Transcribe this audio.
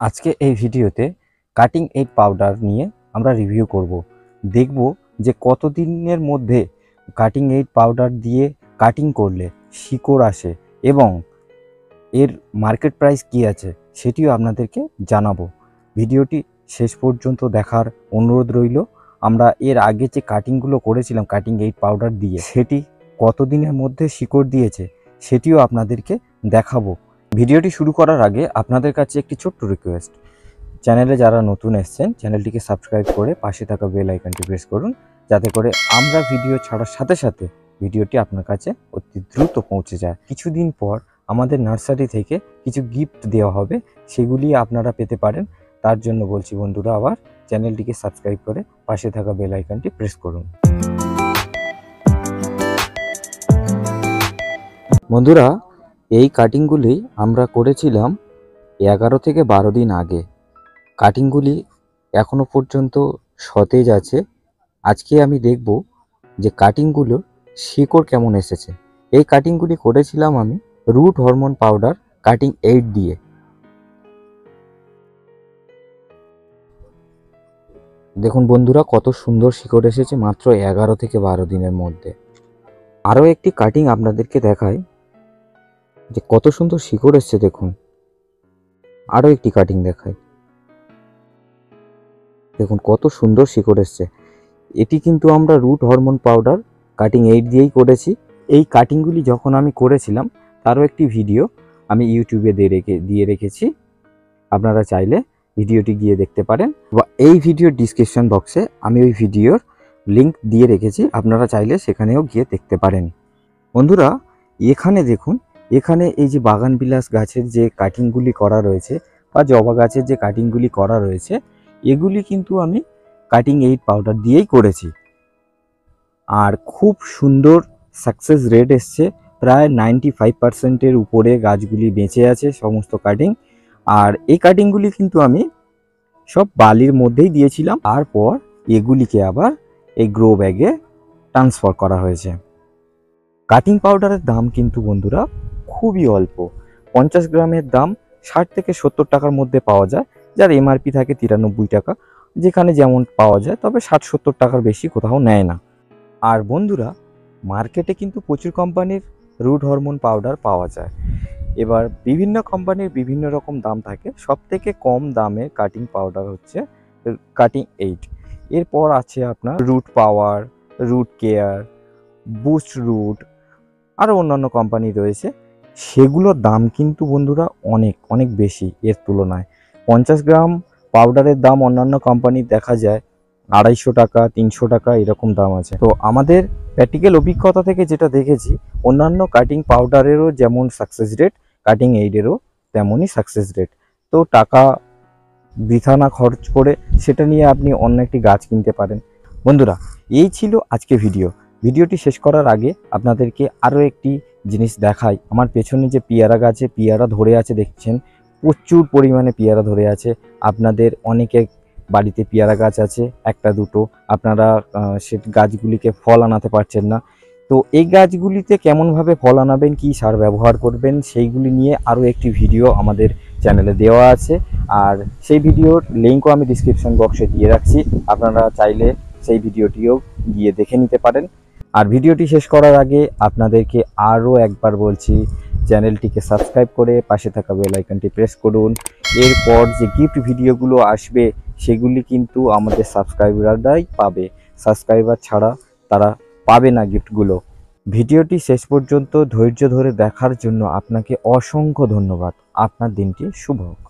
আজকে এই ভিডিওতে কাটিং এইড পাউডার নিয়ে আমরা রিভিউ করব। দেখব যে কতদিনের মধ্যে কাটিং এইড পাউডার দিয়ে কাটিং করলে শিকড় আসে এবং এর মার্কেট প্রাইস কি আছে সেটিও আপনাদেরকে জানাবো। ভিডিওটি শেষ পর্যন্ত দেখার অনুরোধ রইল। আমরা এর আগে যে কাটিংগুলো করেছিলাম কাটিং এইড পাউডার দিয়ে, সেটি কতদিনের মধ্যে শিকড় দিয়েছে সেটিও আপনাদেরকে দেখাবো। ভিডিওটি শুরু করার আগে আপনাদের কাছে একটি ছোট্ট রিকোয়েস্ট, চ্যানেলে যারা নতুন এসেছেন চ্যানেলটিকে সাবস্ক্রাইব করে পাশে থাকা বেল আইকনটি প্রেস করুন, যাতে করে আমরা ভিডিও ছাড়ার সাথে সাথে ভিডিওটি আপনার কাছে অতি দ্রুত পৌঁছে যায়। কিছুদিন পর আমাদের নার্সারি থেকে কিছু গিফট দেওয়া হবে, সেগুলি আপনারা পেতে পারেন। তার জন্য বলছি বন্ধুরা, আবার চ্যানেলটিকে সাবস্ক্রাইব করে পাশে থাকা বেল আইকনটি প্রেস করুন। বন্ধুরা, এই কাটিংগুলি আমরা করেছিলাম 11 থেকে 12 দিন আগে। কাটিংগুলি এখনো পর্যন্ত সতেজ আছে। আজকে আমি দেখব যে কাটিংগুলোর শিকড় কেমন এসেছে। এই কাটিংগুলি করেছিলাম আমি root hormone powder cutting aid দিয়ে। দেখুন বন্ধুরা, কত সুন্দর শিকড় এসেছে মাত্র 11 থেকে 12 দিনের মধ্যে। আরও একটি কাটিং আপনাদেরকে দেখাই যে কত সুন্দর শিকড় এসেছে। দেখুন, আরও একটি কাটিং দেখাই, দেখুন কত সুন্দর শিকড় এসছে। এটি কিন্তু আমরা root hormone powder cutting aid দিয়েই করেছি। এই কাটিংগুলি যখন আমি করেছিলাম তারও একটি ভিডিও আমি ইউটিউবে দিয়ে রেখেছি, আপনারা চাইলে ভিডিওটি গিয়ে দেখতে পারেন, বা এই ভিডিওর ডিসক্রিপশন বক্সে আমি ওই ভিডিওর লিংক দিয়ে রেখেছি, আপনারা চাইলে সেখানেও গিয়ে দেখতে পারেন। বন্ধুরা, এখানে দেখুন, এখানে এই যে বাগান বিলাস গাছের যে কাটিংগুলি করা রয়েছে বা জবা গাছের যে কাটিংগুলি করা রয়েছে, এগুলি কিন্তু আমি কাটিং এইড পাউডার দিয়েই করেছি। আর খুব সুন্দর সাকসেস রেট এসছে, প্রায় 95%-এর উপরে গাছগুলি বেঁচে আছে সমস্ত কাটিং। আর এই কাটিংগুলি কিন্তু আমি সব বালির মধ্যেই দিয়েছিলাম, তারপর এগুলিকে আবার এই গ্রো ব্যাগে ট্রান্সফার করা হয়েছে। কাটিং পাউডারের দাম কিন্তু বন্ধুরা খুবই অল্প। 50 গ্রামের দাম 60 থেকে 70 টাকার মধ্যে পাওয়া যায়, যার এমআরপি থাকে 93 টাকা, যেখানে যেমন পাওয়া যায়, তবে 60-70 টাকার বেশি কোথাও নেয় না। আর বন্ধুরা, মার্কেটে কিন্তু প্রচুর কোম্পানির রুট হরমোন পাউডার পাওয়া যায়। এবার বিভিন্ন কোম্পানির বিভিন্ন রকম দাম থাকে। সব থেকে কম দামে কাটিং পাউডার হচ্ছে কাটিং এইড। এরপর আছে আপনার root power, root care, boost root, আরও অন্যান্য কোম্পানি রয়েছে। সেগুলোর দাম কিন্তু বন্ধুরা অনেক অনেক বেশি এর তুলনায়। 50 গ্রাম পাউডারের দাম অন্যান্য কোম্পানির দেখা যায় 250 টাকা, 300 টাকা এরকম দাম আছে। তো আমাদের প্র্যাকটিক্যাল অভিজ্ঞতা থেকে যেটা দেখেছি, অন্যান্য কাটিং পাউডারেরও যেমন সাকসেস রেট, কাটিং এইডেরও তেমনই সাকসেস রেট। তো টাকা বৃথা না খরচ করে সেটা নিয়ে আপনি অন্য একটি গাছ কিনতে পারেন। বন্ধুরা, এই ছিল আজকে ভিডিওটি শেষ করার আগে আপনাদেরকে আরও একটি জিনিস দেখাই। আমার পেছনে যে পেয়ারা গাছে পেয়ারা ধরে আছে দেখছেন, প্রচুর পরিমাণে পেয়ারা ধরে আছে। আপনাদের অনেকে বাড়িতে পেয়ারা গাছ আছে, একটা দুটো, আপনারা সে গাছগুলিকে ফল আনাতে পারছেন না। তো এই গাছগুলিতে কেমনভাবে ফল আনাবেন, কী সার ব্যবহার করবেন, সেইগুলি নিয়ে আরও একটি ভিডিও আমাদের চ্যানেলে দেওয়া আছে। আর সেই ভিডিওর লিঙ্কও আমি ডিসক্রিপশন বক্সে দিয়ে রাখছি, আপনারা চাইলে সেই ভিডিওটিও গিয়ে দেখে নিতে পারেন। আর ভিডিওটি শেষ করার আগে আপনাদেরকে আরও একবার বলছি, চ্যানেলটিকে সাবস্ক্রাইব করে পাশে থাকা বেল আইকনটি প্রেস করুন। এরপর যে গিফট ভিডিওগুলো আসবে সেগুলি কিন্তু আমাদের সাবস্ক্রাইবাররাই পাবে, সাবস্ক্রাইবার ছাড়া তারা পাবে না গিফটগুলো। ভিডিওটি শেষ পর্যন্ত ধৈর্য ধরে দেখার জন্য আপনাকে অসংখ্য ধন্যবাদ। আপনার দিনটি শুভ হোক।